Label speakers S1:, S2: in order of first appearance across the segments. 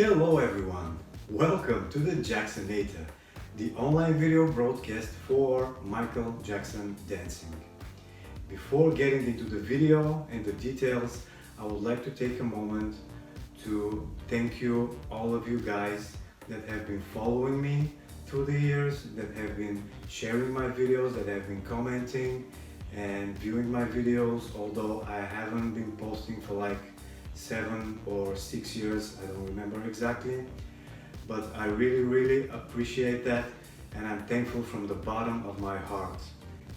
S1: Hello everyone, welcome to the Jacksonator, the online video broadcast for Michael Jackson dancing. Before getting into the video and the details, I would like to take a moment to thank you, all of you guys that have been following me through the years, that have been sharing my videos, that have been commenting and viewing my videos, although I haven't been posting for like 7 or 6 years, I don't remember exactly, but I really appreciate that, and I'm thankful from the bottom of my heart.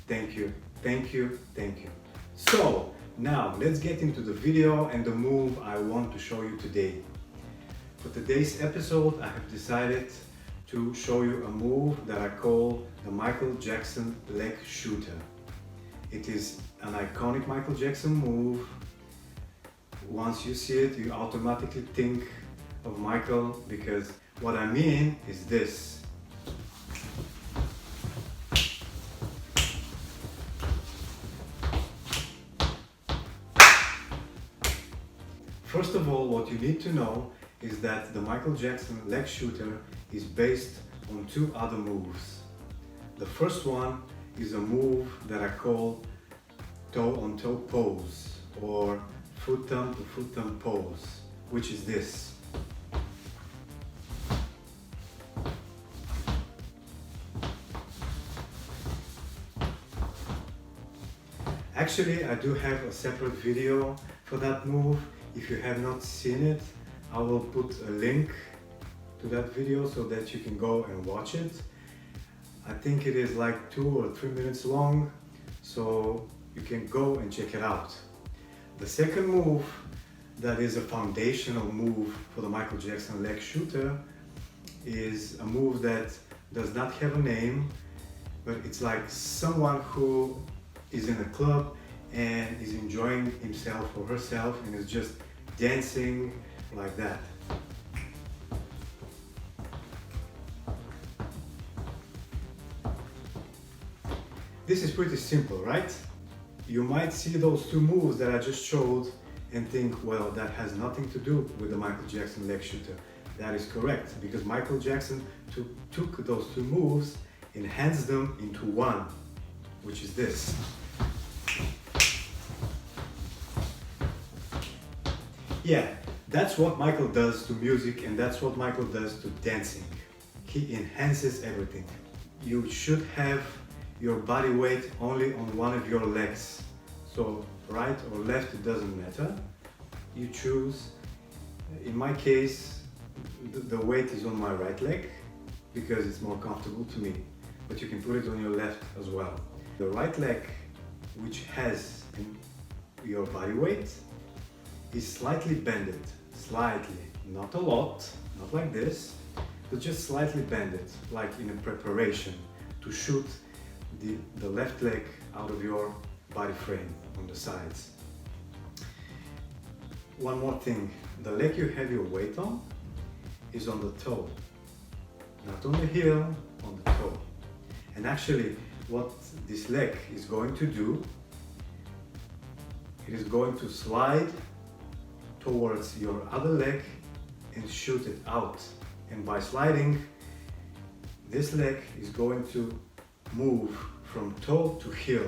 S1: Thank you, thank you, thank you. So now let's get into the video and the move I want to show you today. For today's episode, I have decided to show you a move that I call the Michael Jackson Leg Shooter. It is an iconic Michael Jackson move. Once you see it, you automatically think of Michael, because what I mean is this. First of all, what you need to know is that the Michael Jackson Leg Shooter is based on 2 other moves. The first one is a move that I call toe-on-toe pose, or foot thumb to foot thumb pose, which is this. Actually, I do have a separate video for that move. If you have not seen it, I will put a link to that video so that you can go and watch it. I think it is like 2 or 3 minutes long, so you can go and check it out. The second move, that is a foundational move for the Michael Jackson Leg Shooter, is a move that does not have a name, but it's like someone who is in a club and is enjoying himself or herself and is just dancing like that. This is pretty simple, right? You might see those 2 moves that I just showed and think, well, that has nothing to do with the Michael Jackson Leg Shooter. That is correct, because Michael Jackson took those 2 moves, enhanced them into one, which is this. Yeah, that's what Michael does to music, and that's what Michael does to dancing. He enhances everything. You should have your body weight only on one of your legs. So right or left, it doesn't matter. You choose. In my case, the weight is on my right leg because it's more comfortable to me, but you can put it on your left as well. The right leg, which has your body weight, is slightly bended, slightly, not a lot, not like this, but just slightly bended, like in a preparation to shoot the left leg out of your body frame on the sides. One more thing, the leg you have your weight on is on the toe, not on the heel, on the toe. And actually what this leg is going to do, it is going to slide towards your other leg and shoot it out. And by sliding, this leg is going to move from toe to heel,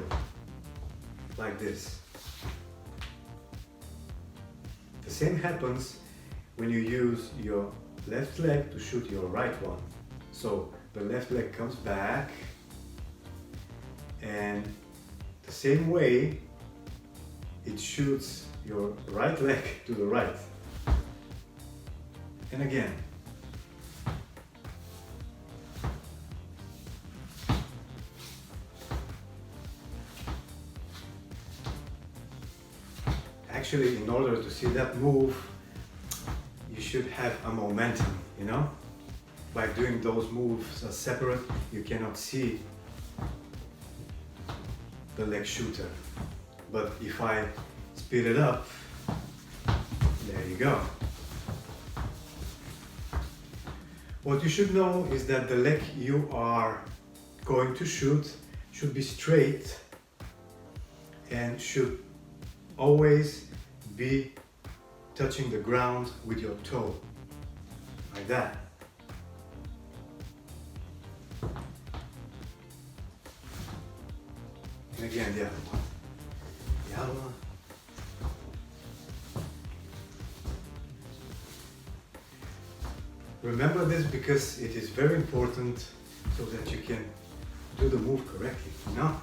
S1: like this. The same happens when you use your left leg to shoot your right one. So the left leg comes back, and the same way it shoots your right leg to the right. And again. Actually, in order to see that move, you should have a momentum, you know? By doing those moves as separate, you cannot see the leg shooter. But if I speed it up, there you go. What you should know is that the leg you are going to shoot should be straight and should always be touching the ground with your toe. like that. And again, the other one. The other one. Remember this because it is very important so that you can do the move correctly, you know?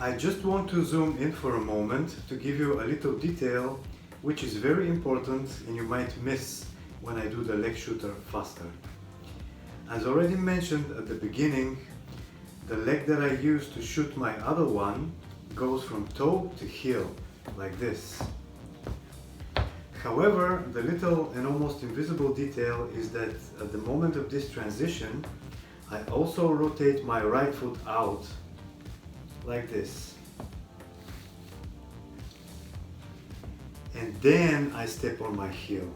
S1: I just want to zoom in for a moment to give you a little detail which is very important and you might miss when I do the leg shooter faster. As already mentioned at the beginning, the leg that I use to shoot my other one goes from toe to heel, like this. However, the little and almost invisible detail is that at the moment of this transition, I also rotate my right foot out, like this. And then I step on my heel.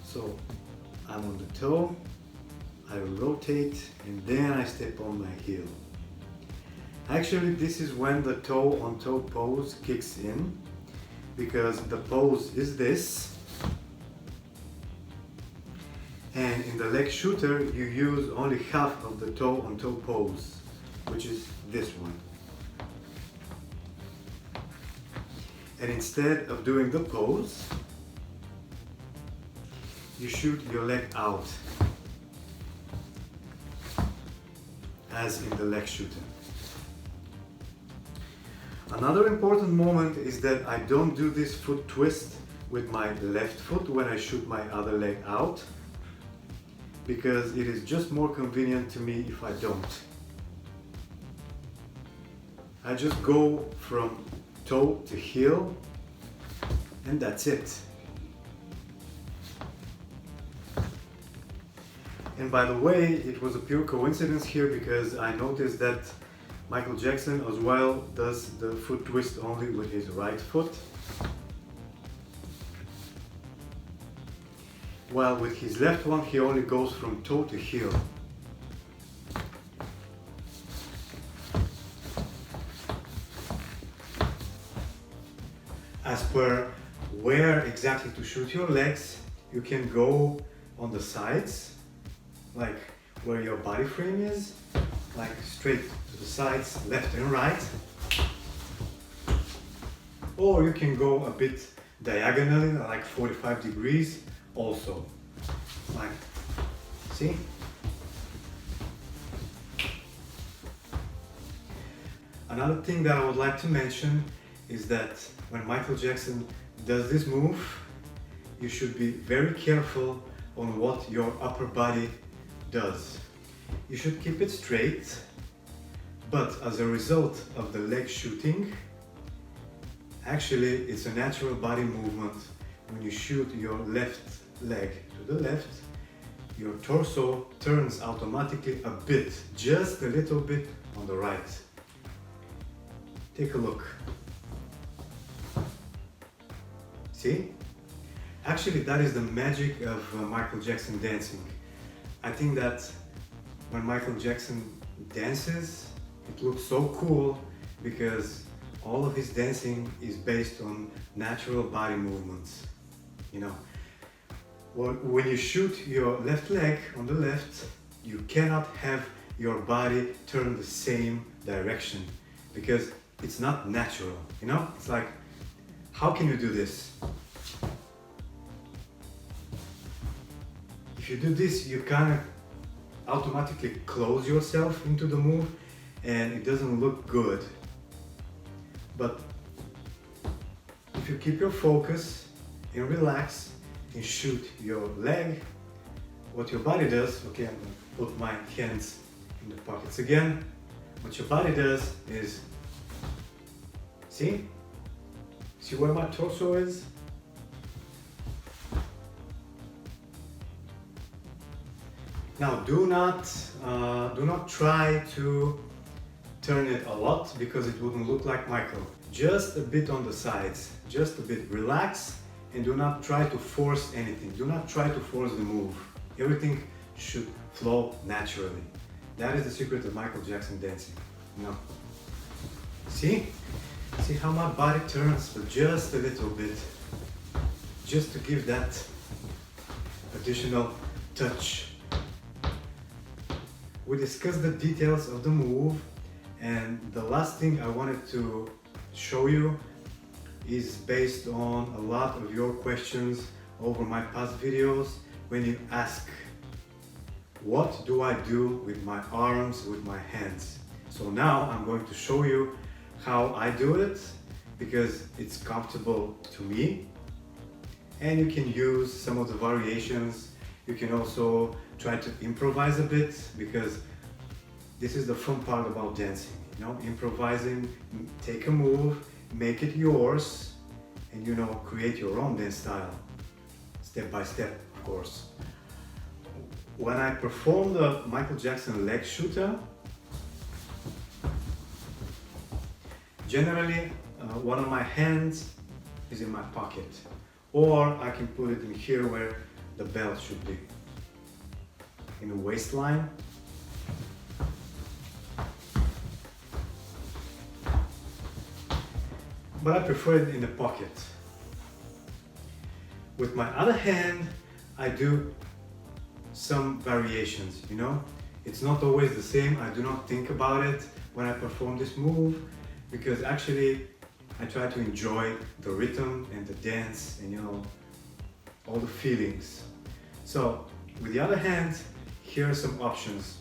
S1: So I'm on the toe, I rotate, and then I step on my heel. Actually, this is when the toe-on-toe pose kicks in, because the pose is this. And in the leg shooter, you use only half of the toe-on-toe pose, which is this one. And instead of doing the pose, you shoot your leg out, as in the leg shooter. Another important moment is that I don't do this foot twist with my left foot when I shoot my other leg out, because it is just more convenient to me if I don't. I just go from toe to heel and that's it. And by the way, it was a pure coincidence here because I noticed that Michael Jackson as well does the foot twist only with his right foot, while with his left one he only goes from toe to heel. As per where exactly to shoot your legs, you can go on the sides, like where your body frame is, like straight to the sides, left and right. Or you can go a bit diagonally, like 45 degrees also. Like, see? Another thing that I would like to mention is that when Michael Jackson does this move, you should be very careful on what your upper body does. You should keep it straight, but as a result of the leg shooting, actually it's a natural body movement. When you shoot your left leg to the left, your torso turns automatically a bit, just a little bit on the right. Take a look. See? Actually, that is the magic of Michael Jackson dancing. I think that when Michael Jackson dances, it looks so cool because all of his dancing is based on natural body movements. You know, when you shoot your left leg on the left, you cannot have your body turn the same direction because it's not natural. You know, it's like, how can you do this? If you do this, you kind of automatically close yourself into the move and it doesn't look good. But if you keep your focus and relax and shoot your leg, what your body does, okay, I'm gonna put my hands in the pockets again. What your body does is, see where my torso is? Now do not try to turn it a lot because it wouldn't look like Michael. Just a bit on the sides, just a bit. Relax and do not try to force anything. Do not try to force the move. Everything should flow naturally. That is the secret of Michael Jackson dancing. No. See? See how my body turns, but just a little bit, just to give that additional touch. We discussed the details of the move, and the last thing I wanted to show you is based on a lot of your questions over my past videos when you ask, what do I do with my arms, with my hands? So now I'm going to show you how I do it, because it's comfortable to me, and you can use some of the variations. You can also try to improvise a bit, because this is the fun part about dancing, you know, improvising. Take a move, make it yours, and you know, create your own dance style, step by step, of course. When I perform the Michael Jackson Leg Shooter, generally one of my hands is in my pocket, or I can put it in here where the belt should be, in the waistline. But I prefer it in the pocket. With my other hand, I do some variations, you know? It's not always the same. I do not think about it when I perform this move, because actually I try to enjoy the rhythm and the dance and, you know, all the feelings. So with the other hand, here are some options.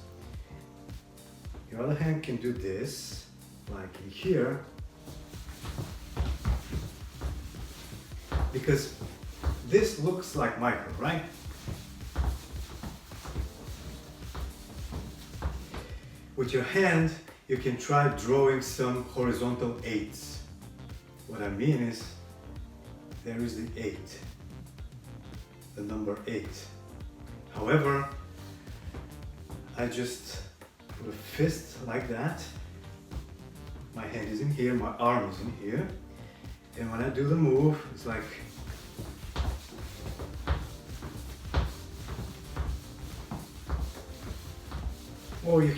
S1: Your other hand can do this, like in here, because this looks like Michael, right? With your hand, you can try drawing some horizontal 8s. What I mean is, there is the 8, the number 8. However, I just put a fist like that. My hand is in here, my arm is in here. And when I do the move, it's like, or you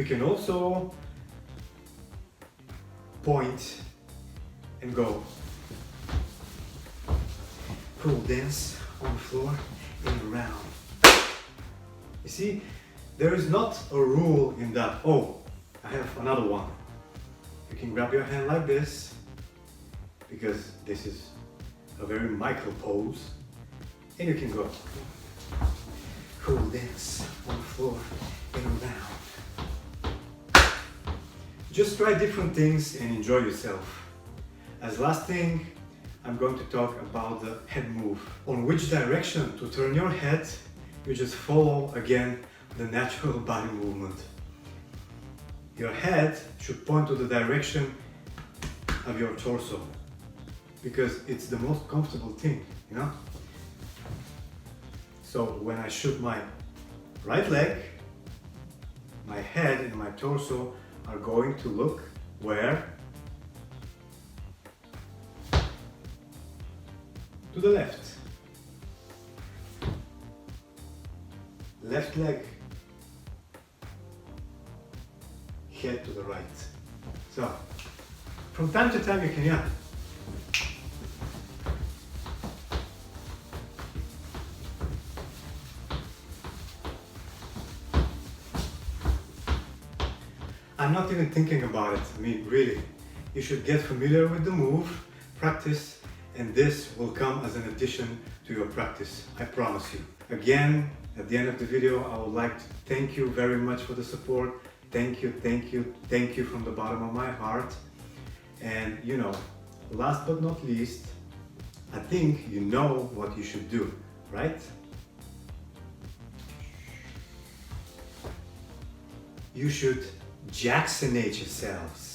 S1: can also point and go. Cool dance on the floor and around. You see, there is not a rule in that. Oh, I have another one. You can grab your hand like this, because this is a very Michael pose, and you can go. Cool dance on the floor and around. Just try different things and enjoy yourself. As last thing, I'm going to talk about the head move. On which direction to turn your head, you just follow again the natural body movement. Your head should point to the direction of your torso, because it's the most comfortable thing, you know? So when I shoot my right leg, my head and my torso are going to look where? To the left. Left leg, head to the right. So, from time to time you can, yeah. I'm not even thinking about it. I mean, really, you should get familiar with the move, practice, and this will come as an addition to your practice, I promise you. Again, at the end of the video, I would like to thank you very much for the support. Thank you, thank you, thank you from the bottom of my heart. And you know, last but not least, I think you know what you should do, right? You should Jacksonate yourselves.